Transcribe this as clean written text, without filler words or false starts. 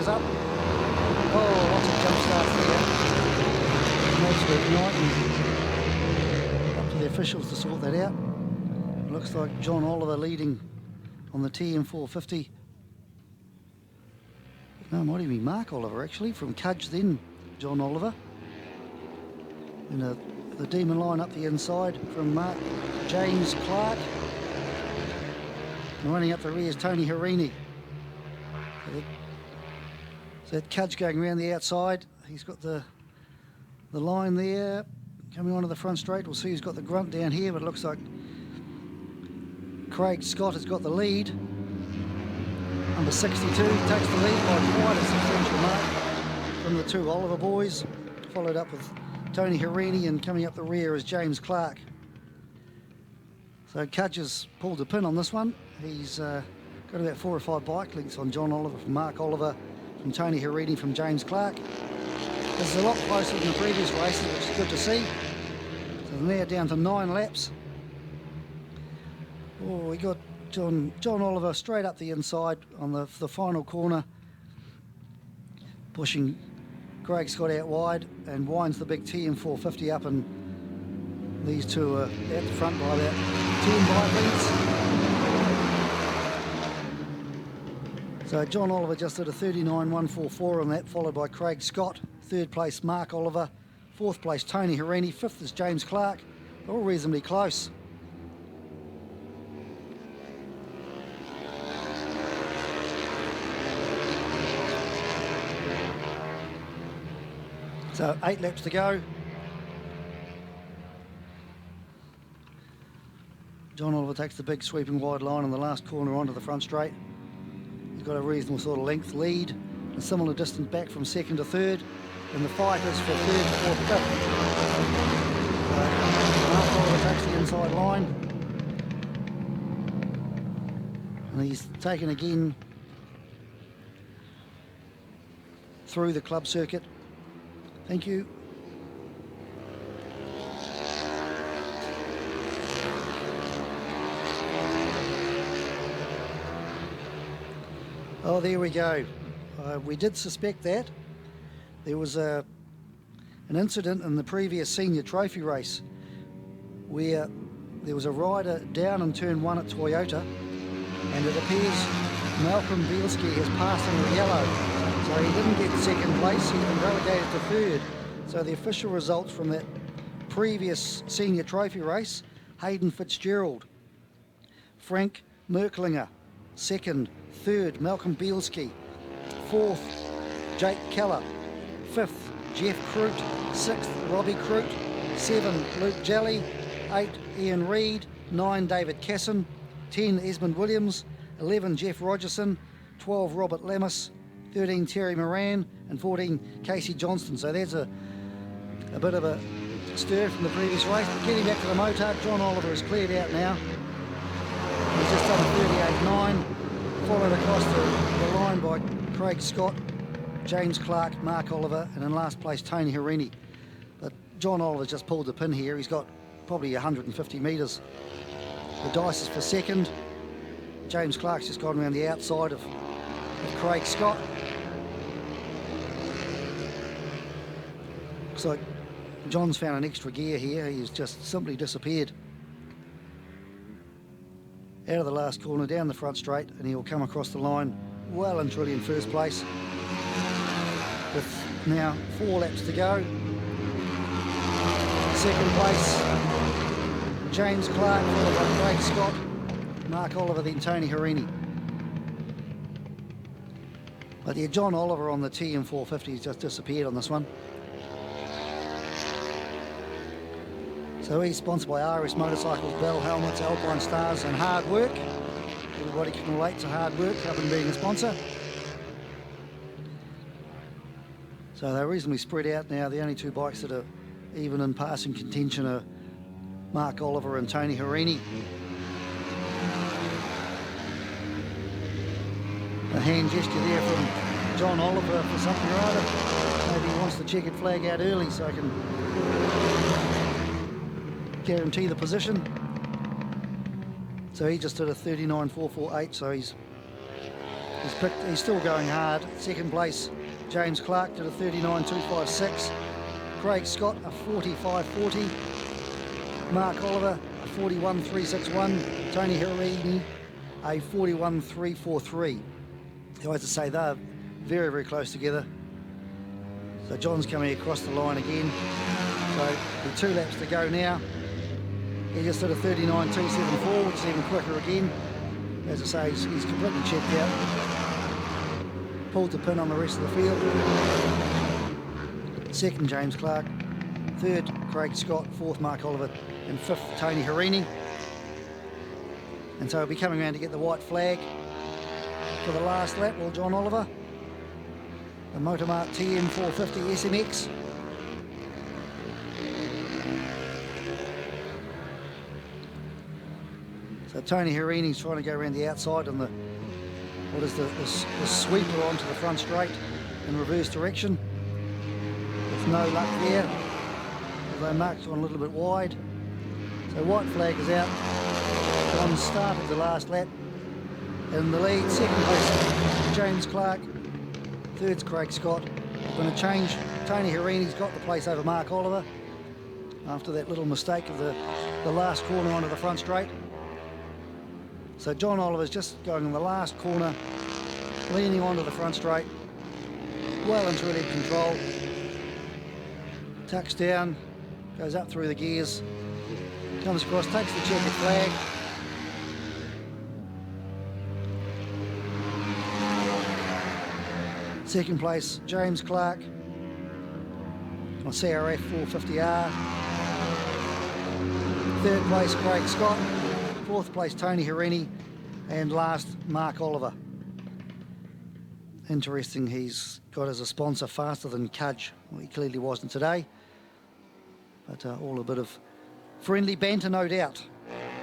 goes up. Oh, lots of jump starts there. An absolute nightmare. Up to the officials to sort that out. It looks like John Oliver leading on the TM450. No, it might even be Mark Oliver actually, from Cudge then John Oliver. And the Demon line up the inside from James Clark. And running up the rear is Tony Harini. So that Cudge going around the outside. He's got the line there. Coming onto the front straight, we'll see who's got the grunt down here, but it looks like Craig Scott has got the lead. Number 62 takes the lead by quite a substantial mark from the two Oliver boys, followed up with Tony Harini, and coming up the rear is James Clark. So Cudge has pulled the pin on this one. He's got about 4 or 5 bike links on John Oliver from Mark Oliver, from Tony Harini, from James Clark. This is a lot closer than the previous races, which is good to see. So they're now down to 9 laps. Oh, we got John Oliver straight up the inside on the final corner, pushing Craig Scott out wide, and winds the big TM450 up, and these two are out the front by about 10 bike lengths. So John Oliver just did a 39.144 on that, followed by Craig Scott. Third place Mark Oliver, fourth place Tony Harini, fifth is James Clark. They're all reasonably close. So 8 laps to go. John Oliver takes the big sweeping wide line on the last corner onto the front straight. He's got a reasonable sort of length lead, a similar distance back from second to third, and the fight is for third, fourth, fifth. Mark Oliver takes the inside line, and he's taken again through the club circuit. Thank you. Oh, there we go. We did suspect that. There was an incident in the previous senior trophy race where there was a rider down in turn 1 at Toyota, and it appears Malcolm Bielski has passed in the yellow. So he didn't get second place, he's been relegated to third. So the official results from that previous senior trophy race: Hayden Fitzgerald, Frank Merklinger, second, third Malcolm Bielski, fourth Jake Keller, fifth Jeff Crute, sixth Robbie Crute, 7 Luke Jelly, 8 Ian Reid, 9 David Casson, 10 Esmond Williams, 11 Jeff Rogerson, 12 Robert Lemus, 13 Terry Moran, and 14 Casey Johnston. So there's a bit of a stir from the previous race. But getting back to the motard, John Oliver is cleared out now. He's just done a 38.9, followed across the line by Craig Scott, James Clark, Mark Oliver, and in last place Tony Harini. But John Oliver's just pulled the pin here. He's got probably 150 metres. The dice is for second. James Clark's just gone around the outside of Craig Scott. Looks like John's found an extra gear here. He's just simply disappeared. Out of the last corner, down the front straight, and he'll come across the line well and truly in first place. With now 4 laps to go. Second place, James Clark, followed by Craig Scott, Mark Oliver, then Tony Harini. But yeah, John Oliver on the TM450 has just disappeared on this one. So he's sponsored by RS Motorcycles, Bell Helmets, Alpine Stars, and Hard Work. Everybody can relate to Hard Work, other than being a sponsor. So they're reasonably spread out now. The only 2 bikes that are even in passing contention are Mark Oliver and Tony Harini. A hand gesture there from John Oliver for something or other. Maybe he wants the checkered flag out early so I can guarantee the position. So he just did a 39.448, so he's He's still going hard. Second place, James Clark did a 39.256. Craig Scott a 45.40. Mark Oliver a 41.361. Tony Hirini a 41.343. I have to say they're very, very close together. So John's coming across the line again. So with 2 laps to go now. He just did a 39.274, which is even quicker again. As I say, he's completely checked out. Pulled the pin on the rest of the field. Second, James Clark. Third, Craig Scott. Fourth, Mark Oliver. And fifth, Tony Hirini. And so he'll be coming around to get the white flag for the last lap, will John Oliver. The Motormart TM450 SMX. So Tony Hirini's trying to go around the outside and the sweeper onto the front straight in reverse direction. With no luck there. They marked one a little bit wide. So white flag is out. John started the last lap in the lead. Second place, James Clark. Third's Craig Scott. Going to change. Tony Hirini's got the place over Mark Oliver after that little mistake of the last corner onto the front straight. So John Oliver's just going in the last corner, leaning onto the front straight, well into lead control. Tucks down, goes up through the gears, comes across, takes the checkered flag. Second place, James Clark on CRF 450R. Third place, Craig Scott. Fourth place, Tony Hirini. And last, Mark Oliver. Interesting, he's got as a sponsor Faster Than Cudge. Well, he clearly wasn't today. But all a bit of friendly banter, no doubt.